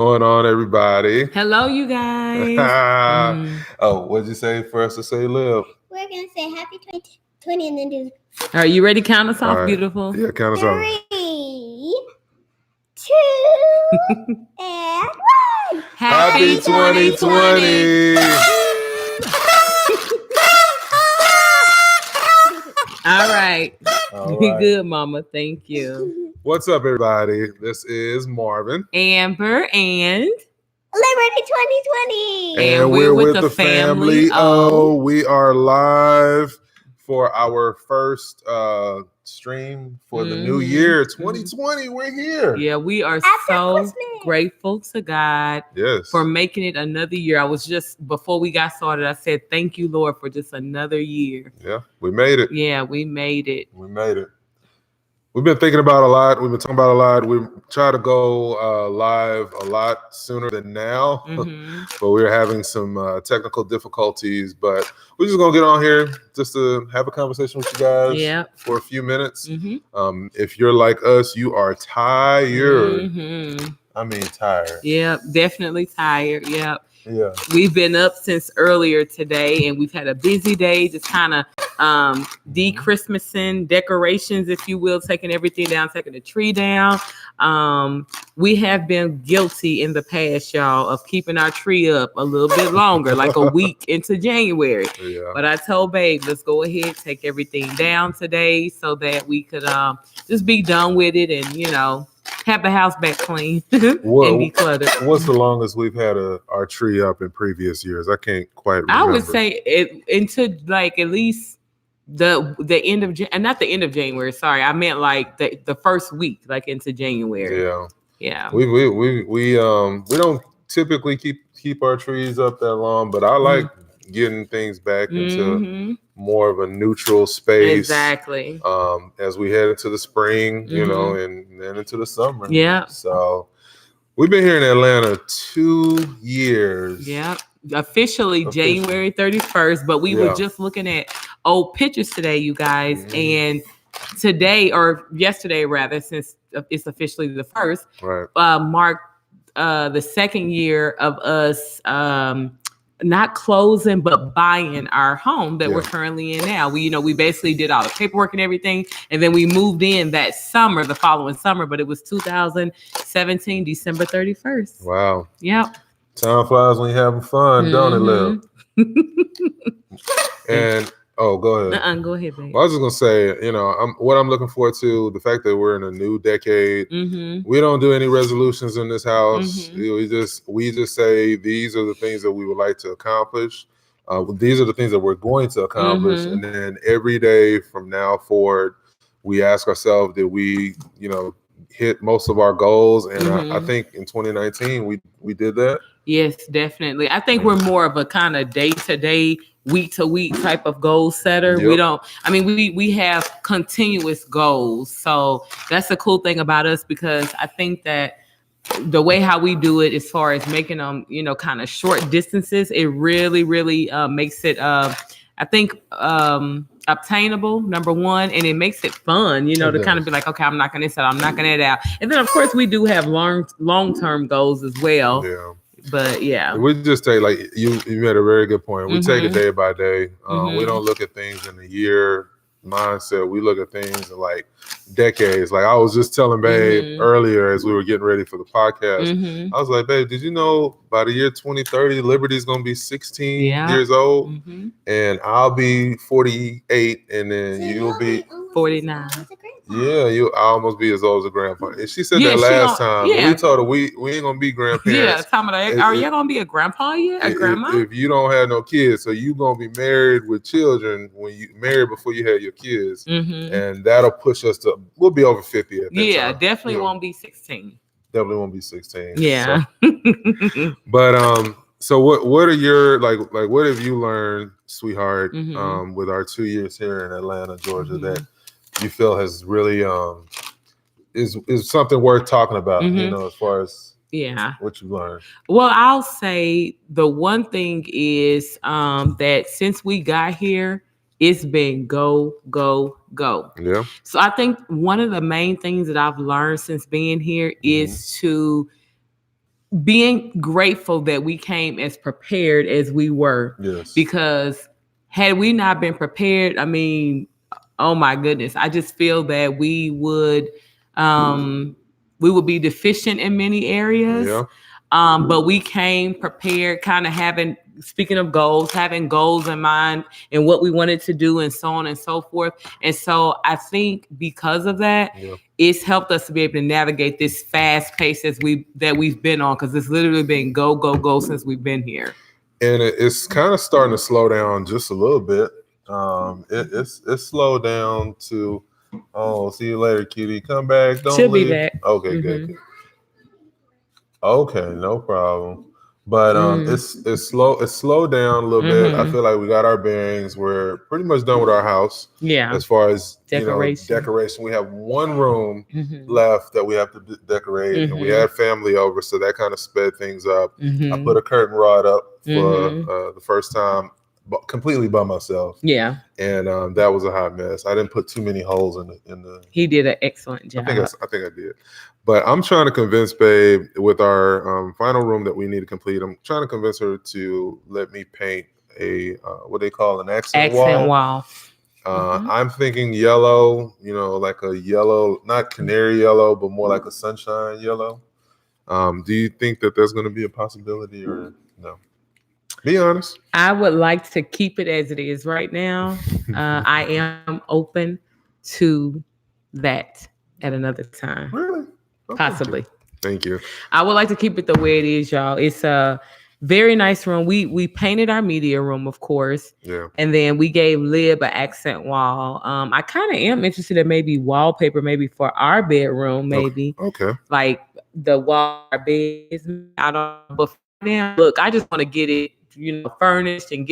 Going on, everybody? Hello, you guys. Oh, what'd you say for us to say, Liv? We're going to say happy 2020 and then do... Are you ready to count us off, All right. beautiful? Yeah, count us off. 3, 2, and 1. Happy 2020. All right. Good, Mama. Thank you. What's up, everybody? This is Marvin. Amber and... Liberty 2020. And we're with the family. We are live for our first stream for the new year, 2020. We're here. Yeah, we are grateful to God for making it another year. I was just, before we got started, I said, thank you, Lord, for just another year. Yeah, we made it. Yeah, we made it. We made it. We've been thinking about a lot. We've been talking about a lot. We try to go live a lot sooner than now, but we're having some technical difficulties. But we're just going to get on here just to have a conversation with you guys for a few minutes. If you're like us, you are tired. I mean, tired. Yep, definitely tired. Yep. Yeah. We've been up since earlier today, and we've had a busy day, just kind of de-Christmasing, decorations, if you will, taking everything down, taking the tree down. We have been guilty in the past, y'all, of keeping our tree up a little bit longer, like a week into January. Yeah. But I told Babe, let's go ahead, take everything down today so that we could just be done with it and, you know, have the house back clean and decluttered. What's the longest we've had our tree up in previous years? I can't quite remember. I would say it into like at least the end of not the end of January. Sorry, I meant like the first week, like into January. Yeah. We don't typically keep our trees up that long, but I like getting things back into more of a neutral space. Exactly. As we head into the spring, you know, and then into the summer. Yeah. So we've been here in Atlanta 2 years. Yeah. Officially January 31st, but we were just looking at old pictures today, you guys, and today, or yesterday rather, since it's officially the first, marked the second year of us not closing but buying our home that we're currently in now. We basically did all the paperwork and everything, and then we moved in that summer, the following summer, but it was 2017 December 31st. Wow. Yep. Time flies when you're having fun, don't it, Liv? And go ahead. Go ahead, babe. Well, I was just gonna say, what I'm looking forward to, the fact that we're in a new decade. We don't do any resolutions in this house. We just say these are the things that we would like to accomplish. These are the things that we're going to accomplish, and then every day from now forward, we ask ourselves, did we, hit most of our goals? And I think in 2019 we did that. Yes, definitely. I think we're more of a kind of day-to-day, week-to-week type of goal setter. We have continuous goals. So that's the cool thing about us, because I think that the way how we do it, as far as making them, kind of short distances, it really, really makes it, I think, obtainable, number one, and it makes it fun, to kind of be like, okay, I'm knocking this out, I'm knocking it out. And then, of course, we do have long-term goals as well. Yeah. But we just take, like you made a very good point. We take it day by day. We don't look at things in a year mindset. We look at things in like decades. Like I was just telling Babe earlier as we were getting ready for the podcast. I was like, Babe, did you know by the year 2030, Liberty's gonna be 16 years old, and I'll be 48, and then you'll be 49. Yeah, I almost be as old as a grandpa. And she said that last time. We told her we ain't gonna be grandparents. Are you gonna be a grandpa yet? A grandma? If you don't have no kids, so you gonna be married with children when you married before you had your kids, and that'll push us to. We'll be over 50 at that time. Definitely won't be 16. Definitely won't be 16. Yeah. So. But so what are your like what have you learned, sweetheart, with our 2 years here in Atlanta, Georgia, that you feel has really is something worth talking about, as far as what you learned? Well, I'll say the one thing is that since we got here, it's been go, go, go. Yeah. So I think one of the main things that I've learned since being here is to being grateful that we came as prepared as we were. Yes. Because had we not been prepared, I mean, oh my goodness, I just feel that we would be deficient in many areas. Yeah. But we came prepared, kind of speaking of goals, having goals in mind and what we wanted to do and so on and so forth. And so I think because of that, it's helped us to be able to navigate this fast pace that we've been on, because it's literally been go, go, go since we've been here. And it's kind of starting to slow down just a little bit. It's slowed down to, oh, see you later, cutie. Come back. Don't She'll leave. be back. Okay, good. Okay, no problem. But it's slowed down a little bit. I feel like we got our bearings. We're pretty much done with our house. Yeah. As far as decoration. We have one room left that we have to decorate, and we had family over, so that kind of sped things up. I put a curtain rod up for the first time, completely by myself. Yeah. And that was a hot mess. I didn't put too many holes in the. He did an excellent job. I think I did. But I'm trying to convince Babe with our final room that we need to complete. I'm trying to convince her to let me paint a what they call an accent wall. I'm thinking yellow, like a yellow, not canary yellow, but more like a sunshine yellow. Do you think that there's going to be a possibility or no? Be honest. I would like to keep it as it is right now. I am open to that at another time. Really? Okay. Possibly. Thank you. I would like to keep it the way it is, y'all. It's a very nice room. We painted our media room, of course. Yeah. And then we gave Lib an accent wall. I kind of am interested in maybe wallpaper, maybe for our bedroom, maybe. Okay. Like the wall our bed is. I don't know. But now, look, I just want to get it, furnished and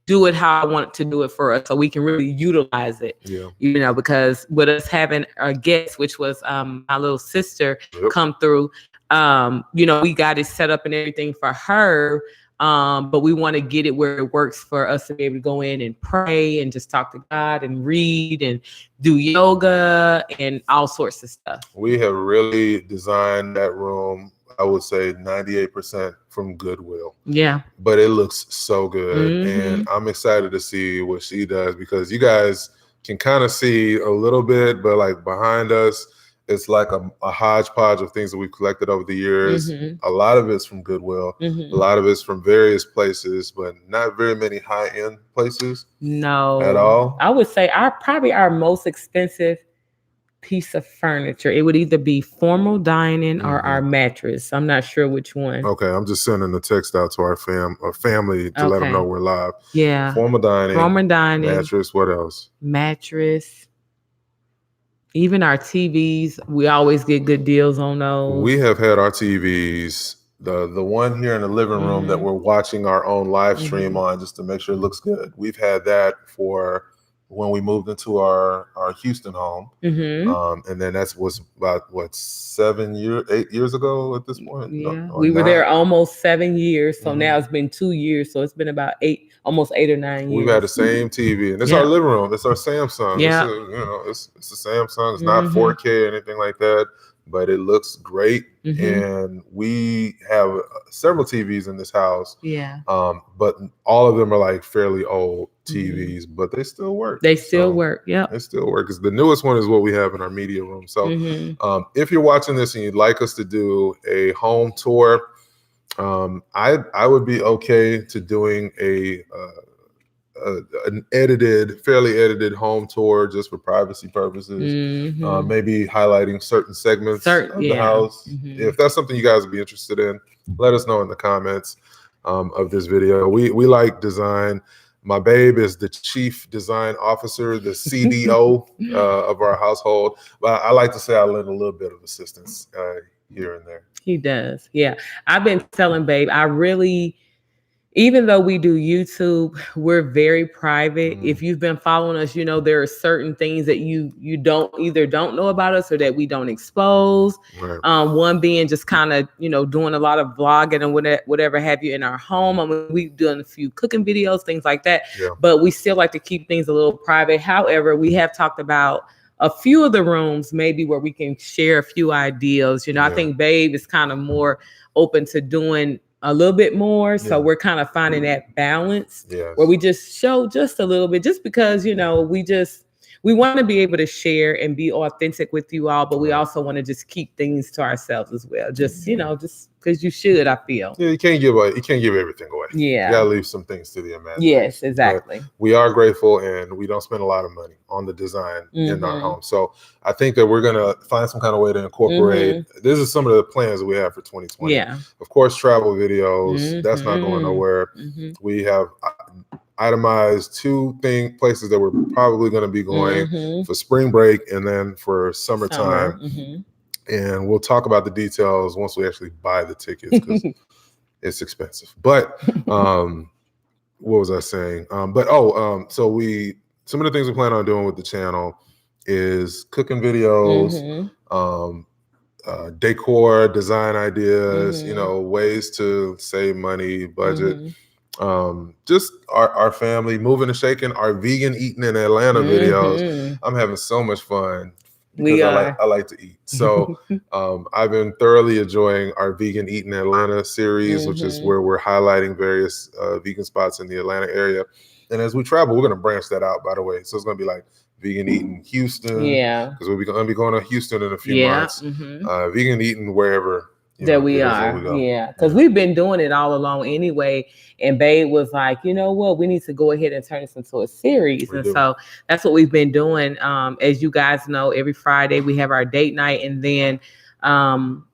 do it how I want to do it for us, so we can really utilize it. Yeah. Because with us having our guest, which was my little sister, come through, we got it set up and everything for her. But we want to get it where it works for us to be able to go in and pray and just talk to God and read and do yoga and all sorts of stuff. We have really designed that room, I would say 98% from Goodwill. Yeah. But it looks so good. And I'm excited to see what she does, because you guys can kind of see a little bit, but like behind us, it's like a hodgepodge of things that we've collected over the years. A lot of it's from Goodwill. A lot of it's from various places, but not very many high-end places. No. At all. I would say probably our most expensive piece of furniture, it would either be formal dining or our mattress. I'm not sure which one. Okay, I'm just sending a text out to our family to let them know we're live. Yeah. Formal dining. Mattress. What else? Mattress. Even our TVs, we always get good deals on those. We have had our TVs, the one here in the living room that we're watching our own live stream on, just to make sure it looks good. We've had that for when we moved into our Houston home. And then was about 8 years ago at this point. Yeah. We were there almost 7 years. So now it's been 2 years. So it's been about almost 8 or 9 years. We've had the same TV, and it's our living room. It's our Samsung. Yeah. It's a Samsung. It's not 4K or anything like that, but it looks great. And we have several TVs in this house. Yeah. But all of them are like fairly old TVs, but they still work. They still work. Yeah. They still work. Because the newest one is what we have in our media room. So if you're watching this and you'd like us to do a home tour, I would be okay to doing an fairly edited home tour just for privacy purposes. Maybe highlighting certain segments of the house. If that's something you guys would be interested in, let us know in the comments of this video. We like design. My babe is the chief design officer, the CDO of our household. But I like to say I lend a little bit of assistance here and there. He does. Yeah. I've been telling Babe, even though we do YouTube, we're very private. If you've been following us, there are certain things that you don't know about us or that we don't expose. Right. One being just kind of, doing a lot of vlogging and whatever have you in our home. I mean, we've done a few cooking videos, things like that. Yeah. But we still like to keep things a little private. However, we have talked about a few of the rooms maybe where we can share a few ideas. You know, I think Babe is kind of more open to doing a little bit more. So we're kind of finding that balance where we just show just a little bit, just because, you know, we want to be able to share and be authentic with you all, but we also want to just keep things to ourselves as well. Just, you know, just because you should, I feel. Yeah, you can't give everything away. Yeah. You gotta leave some things to the imagination. Yes, exactly. But we are grateful, and we don't spend a lot of money on the design in our home. So I think that we're gonna find some kind of way to incorporate. This is some of the plans that we have for 2020. Yeah. Of course, travel videos, that's not going nowhere. We have itemized 2 places that we're probably going to be going for spring break and then for summertime. And we'll talk about the details once we actually buy the tickets, because it's expensive. But what was I saying? So some of the things we plan on doing with the channel is cooking videos, decor, design ideas, you know, ways to save money, budget. Just our family moving and shaking, our vegan eating in Atlanta videos. I'm having so much fun because I like to eat. So I've been thoroughly enjoying our vegan eating in Atlanta series, which is where we're highlighting various vegan spots in the Atlanta area. And as we travel, we're going to branch that out, by the way. So it's going to be like vegan eating Houston, because we're going to be going to Houston in a few months. Vegan eating wherever we are. Because we've been doing it all along anyway. And Babe was like, you know what, we need to go ahead and turn this into a series. So that's what we've been doing. As you guys know, every Friday we have our date night. And then on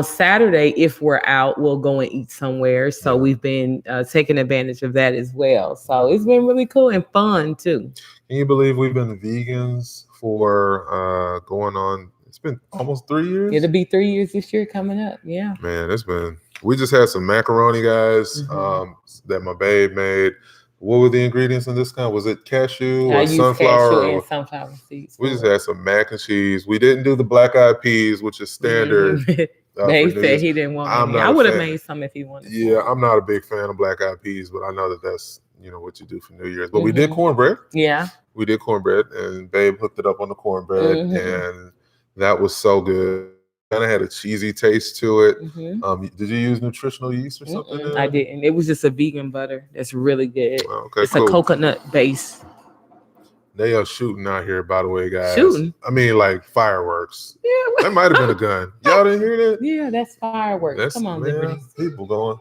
Saturday, if we're out, we'll go and eat somewhere. So we've been taking advantage of that as well. So it's been really cool and fun too. Can you believe we've been vegans for going on? It's been almost 3 years. It'll be 3 years this year coming up. Yeah. Man, we just had some macaroni, guys, that my babe made. What were the ingredients in this kind? Was it cashew or sunflower? Cashew and sunflower seeds. We just had some mac and cheese. We didn't do the black eyed peas, which is standard. They said he didn't want any. I would have made some if he wanted. Yeah, I'm not a big fan of black eyed peas, but I know that that's what you do for New Year's. But we did cornbread. Yeah. We did cornbread, and Babe hooked it up on the cornbread, and that was so good. Kind of had a cheesy taste to it. Did you use nutritional yeast or something? I didn't. It was just a vegan butter that's really good. It's a coconut base. They are shooting out here, by the way, guys. Shooting? I mean, like fireworks. Yeah. That might have been a gun. Y'all didn't hear that? Yeah, that's fireworks. Come on, Liberty. People going.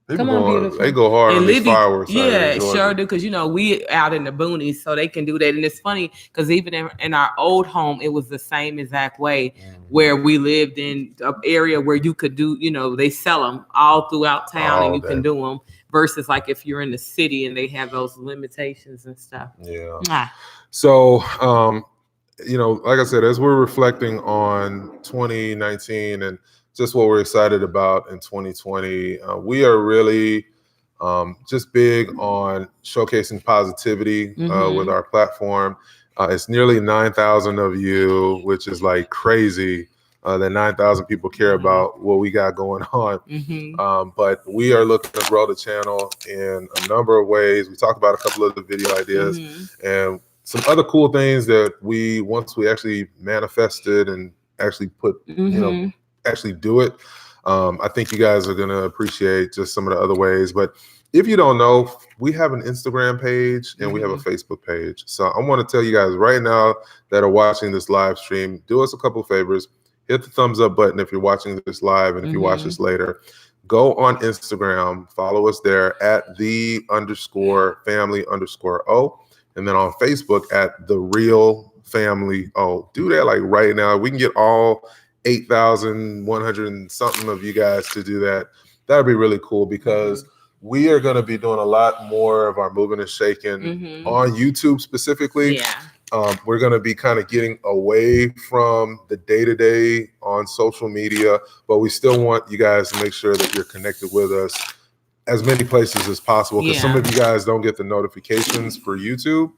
Come on, beautiful. They go hard on these fireworks. Yeah, sure do. Because we out in the boonies, so they can do that. And it's funny because even in our old home, it was the same exact way. Where we lived in an area where you could do, they sell them all throughout town, and you can do them. Versus like if you're in the city and they have those limitations and stuff. Yeah. So, like I said, as we're reflecting on 2019 and just what we're excited about in 2020, we are really just big on showcasing positivity with our platform. It's nearly 9,000 of you, which is like crazy. That 9,000 people care about what we got going on. But we are looking to grow the channel in a number of ways. We talked about a couple of the video ideas and some other cool things that once we actually manifested and actually put, actually do it. I think you guys are going to appreciate just some of the other ways. But if you don't know, we have an Instagram page and we have a Facebook page. So I want to tell you guys right now that are watching this live stream, do us a couple of favors. Hit the thumbs up button if you're watching this live, and if you watch this later, go on Instagram, follow us there at @the_family_o, and then on Facebook at @TheRealFamilyO. Do that like right now. We can get all 8,100 and something of you guys to do that. That'd be really cool because we are going to be doing a lot more of our moving and shaking on YouTube specifically. Yeah. We're going to be kind of getting away from the day-to-day on social media, but we still want you guys to make sure that you're connected with us as many places as possible, because some of you guys don't get the notifications for YouTube,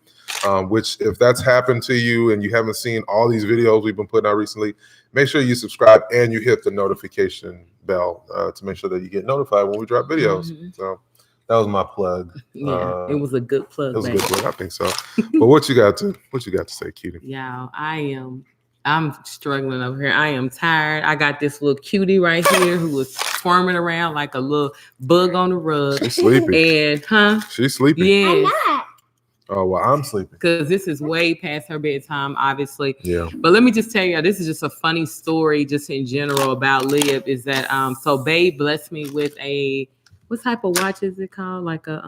which if that's happened to you and you haven't seen all these videos we've been putting out recently, make sure you subscribe and you hit the notification bell to make sure that you get notified when we drop videos. So my plug. Yeah, it was a good plug. It was a good plug, I think so. But what you got to say, cutie? Yeah, I'm struggling over here. I am tired. I got this little cutie right here who was squirming around like a little bug on the rug. She's sleepy. And she's sleepy. Yeah. I'm not. Oh, well, I'm sleeping. Because this is way past her bedtime, obviously. Yeah. But let me just tell you, this is just a funny story just in general about Lib is that so Babe blessed me with what type of watch is it called? Like a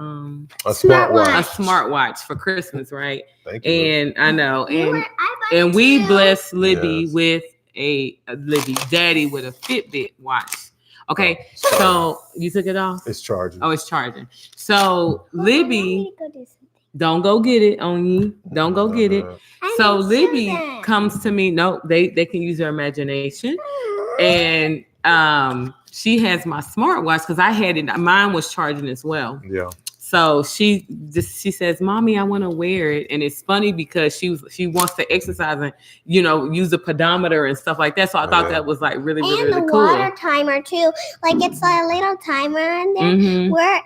smartwatch. A smartwatch for Christmas, right? Thank you. And I know. And we blessed Libby with Daddy with a Fitbit watch. Okay, so you took it off? It's charging. Oh, it's charging. So Libby, don't go get it on you. Don't go get it. So Libby comes to me. No, they can use their imagination. And she has my smartwatch because I had it. Mine was charging as well. Yeah. So she says, "Mommy, I want to wear it," and it's funny because she wants to exercise and use the pedometer and stuff like that. So I thought that was like really and really the cool. Water timer too, like it's a little timer in there where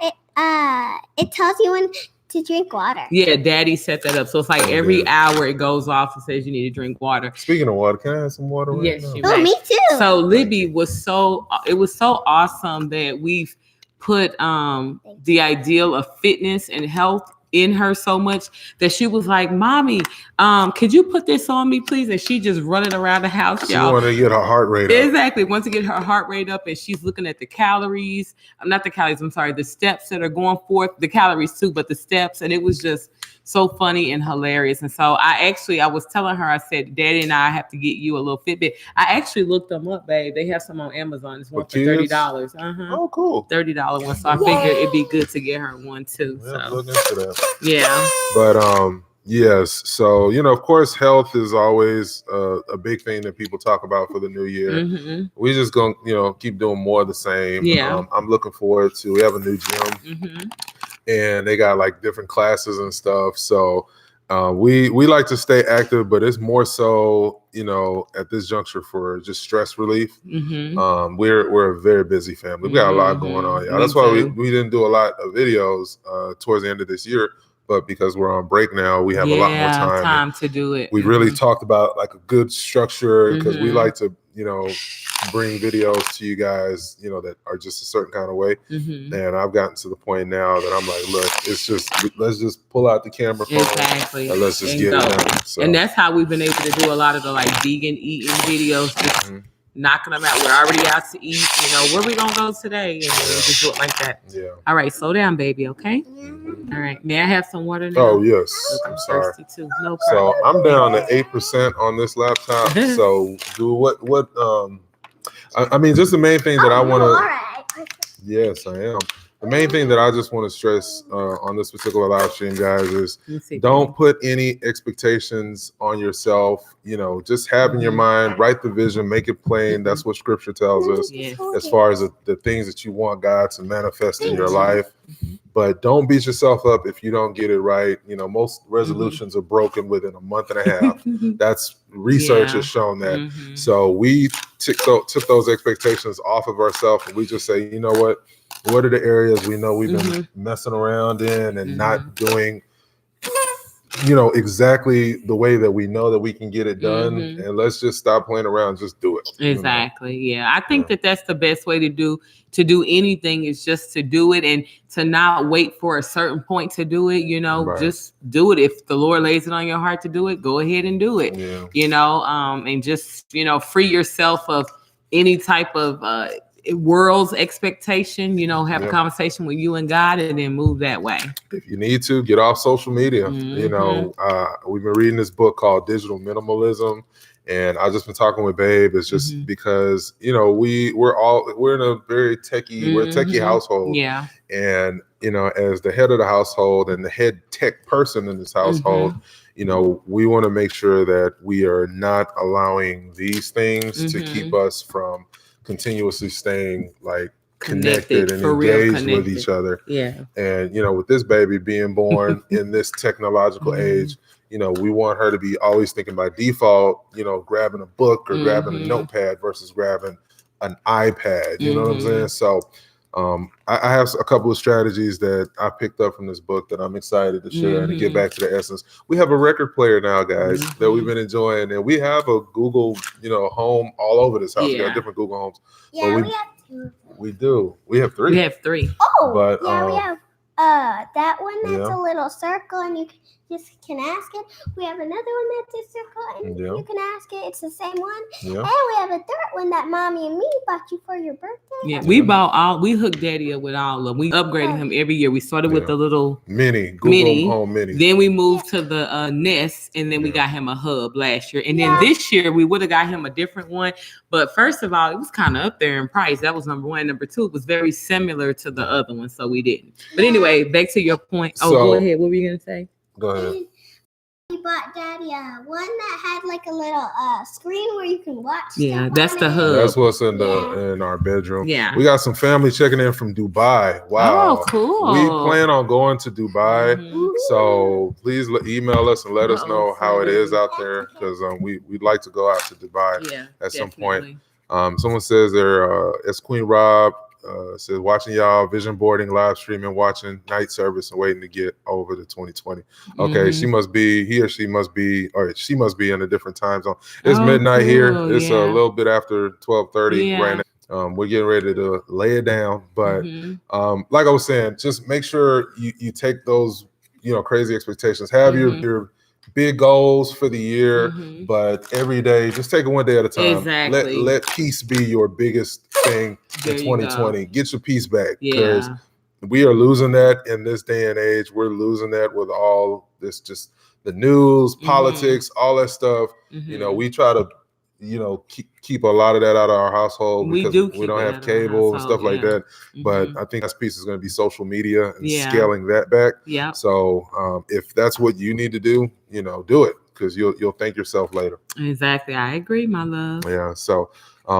it tells you when to drink water. Yeah, Daddy set that up, so it's like every hour it goes off and says you need to drink water. Speaking of water, can I have some water? Yes, right now? Oh, me too. So Libby it was so awesome that we've put the ideal of fitness and health in her so much that she was like, "Mommy, could you put this on me, please?" And she just running around the house, y'all. She want to get her heart rate up. Exactly. Wants to get her heart rate up, and she's looking at the calories. Not the calories. I'm sorry. The steps that are going forth. The calories too, but the steps. And it was just so funny and hilarious. And so I was telling her, I said, Daddy and I have to get you a little Fitbit. I actually looked them up, babe. They have some on Amazon. It's one for $30. Oh, cool. $30 one. So I figured it'd be good to get her one too. Yeah, look into that. Yeah. But yes. So, of course, health is always a big thing that people talk about for the new year. We just going to, keep doing more of the same. Yeah. I'm looking forward to, we have a new gym and they got like different classes and stuff. So we like to stay active, but it's more so, at this juncture for just stress relief. We're a very busy family. We got a lot going on. Yeah. That's why we didn't do a lot of videos towards the end of this year. But because we're on break now, we have a lot more time to do it. We really talked about like a good structure because we like to, bring videos to you guys, that are just a certain kind of way. And I've gotten to the point now that I'm like, look, let's just pull out the camera phone and let's just get it done. So. And that's how we've been able to do a lot of the like vegan eating videos. Just knocking them out. We're already out to eat. Where we gonna go today? And just do it like that. Yeah. All right, slow down, baby. Okay. All right. May I have some water now? Oh yes. I'm sorry. Thirsty too. No problem. So I'm down to 8% on this laptop. So do what? I mean, just the main thing that I want to. Yes, I am. The main thing that I just want to stress on this particular live stream, guys, is don't put any expectations on yourself. Just have in your mind, write the vision, make it plain. That's what scripture tells us as far as the things that you want God to manifest in your life. But don't beat yourself up if you don't get it right. Most resolutions are broken within a month and a half. That's research has shown that. So we took those expectations off of ourselves and we just say, you know what are the areas we know we've been messing around in and not doing, exactly the way that we know that we can get it done. And let's just stop playing around, just do it. Exactly. Yeah. I think that's the best way to do anything is just to do it and to not wait for a certain point to do it. Just do it. If the Lord lays it on your heart to do it, go ahead and do it, and just, free yourself of any type of, world's expectation, have a conversation with you and God and then move that way. If you need to, get off social media. We've been reading this book called Digital Minimalism and I've just been talking with Babe. It's just because, we're in a very we're a techie household. Yeah. And, as the head of the household and the head tech person in this household, we want to make sure that we are not allowing these things to keep us from continuously staying like connected and engaged with each other. Yeah. And, with this baby being born in this technological age, we want her to be always thinking by default, grabbing a book or grabbing a notepad versus grabbing an iPad. You know what I'm saying? So I have a couple of strategies that I picked up from this book that I'm excited to share and to get back to the essence. We have a record player now, guys, that we've been enjoying, and we have a Google, home all over this house. We got different Google homes. Yeah, we have two. We do. We have three. We have three. Oh, but yeah, we have that one that's a little circle, and you just can ask it. We have another one that's a circle, and you can ask it. It's the same one. Yeah. And we have a third one that Mommy and me bought you for your birthday. Yeah, we hooked Daddy up with all of them. We upgraded him every year. We started with the little Google Home Mini. Then we moved to the Nest, and then we got him a Hub last year. And then this year we would have got him a different one. But first of all, it was kind of up there in price. That was number one. Number two, it was very similar to the other one, so we didn't. But anyway, back to your point. Go ahead. What were you gonna say? Go ahead. We bought Daddy one that had like a little screen where you can watch. Yeah, that's the Hub. That's what's in our bedroom. Yeah, we got some family checking in from Dubai. Wow, oh, cool. We plan on going to Dubai, so please email us and let us know how it is out there, because we'd like to go out to Dubai at some point. Someone says it's Queen Rob. Says watching y'all vision boarding, live streaming, watching night service, and waiting to get over to 2020. Okay, she must be in a different time zone. It's midnight here. It's a little bit after 12:30 right now. We're getting ready to lay it down, but like I was saying, just make sure you take those crazy expectations. Have your big goals for the year, but every day, just take it one day at a time. Exactly. Let peace be your biggest thing in 2020. Get your peace back, because we are losing that in this day and age. We're losing that with all this, just the news, politics, all that stuff. We try to keep a lot of that out of our household, because we don't have cable and stuff like that. But I think that piece is going to be social media and scaling that back. Yeah. So if that's what you need to do, do it, because you'll thank yourself later. Exactly. I agree, my love. Yeah. So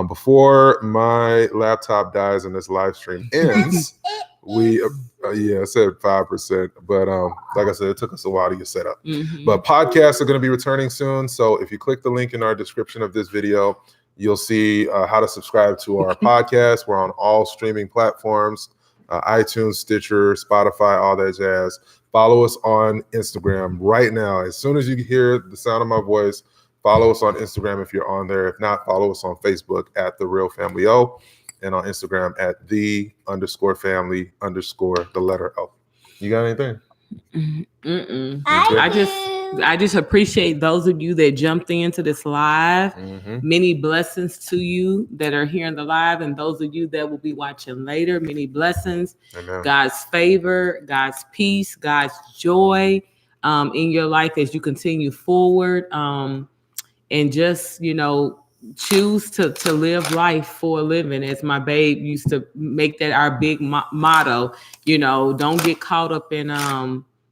before my laptop dies and this live stream ends, we I said 5%, but like I said, it took us a while to get set up. But podcasts are going to be returning soon, so if you click the link in our description of this video, you'll see how to subscribe to our podcast. We're on all streaming platforms, iTunes, Stitcher, Spotify, all that jazz. Follow us on Instagram right now. As soon as you hear the sound of my voice, follow us on Instagram if you're on there. If not, follow us on Facebook at @TheRealFamilyO, and on Instagram at @the_family_ the letter O. You got anything? I just appreciate those of you that jumped into this live. Many blessings to you that are here in the live, and those of you that will be watching later. Many blessings. Amen. God's favor, God's peace, God's joy in your life as you continue forward. And just, choose to live life for a living, as my babe used to make that our big motto. Don't get caught up in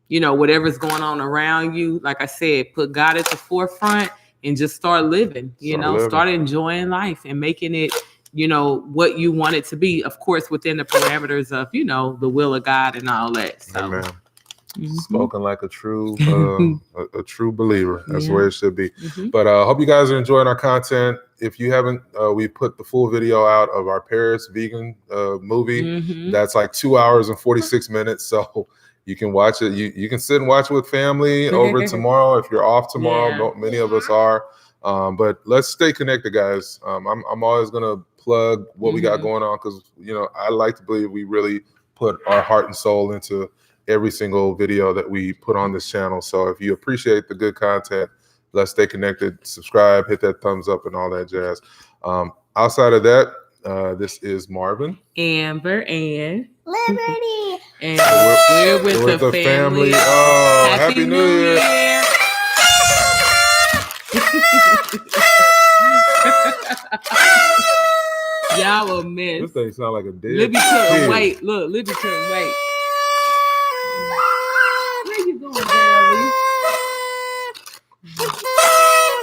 whatever's going on around you. Like I said, put God at the forefront and just start living. Start enjoying life and making it what you want it to be, of course, within the parameters of the will of God and all that. So amen. Spoken like a true a true believer. That's the way it should be. But I hope you guys are enjoying our content. If you haven't, we put the full video out of our Paris vegan movie. That's like 2 hours and 46 minutes. So you can watch it. You can sit and watch it with family over tomorrow if you're off tomorrow. Many of us are. But let's stay connected, guys. I'm always gonna plug what we got going on, because I like to believe we really put our heart and soul into every single video that we put on this channel. So if you appreciate the good content, let's stay connected. Subscribe, hit that thumbs up, and all that jazz. Outside of that, this is Marvin, Amber, and Liberty, and we're with the family. Oh, happy New Year. Y'all will miss. This thing sound like a dead Libby couldn't wait. Look, Libby couldn't wait.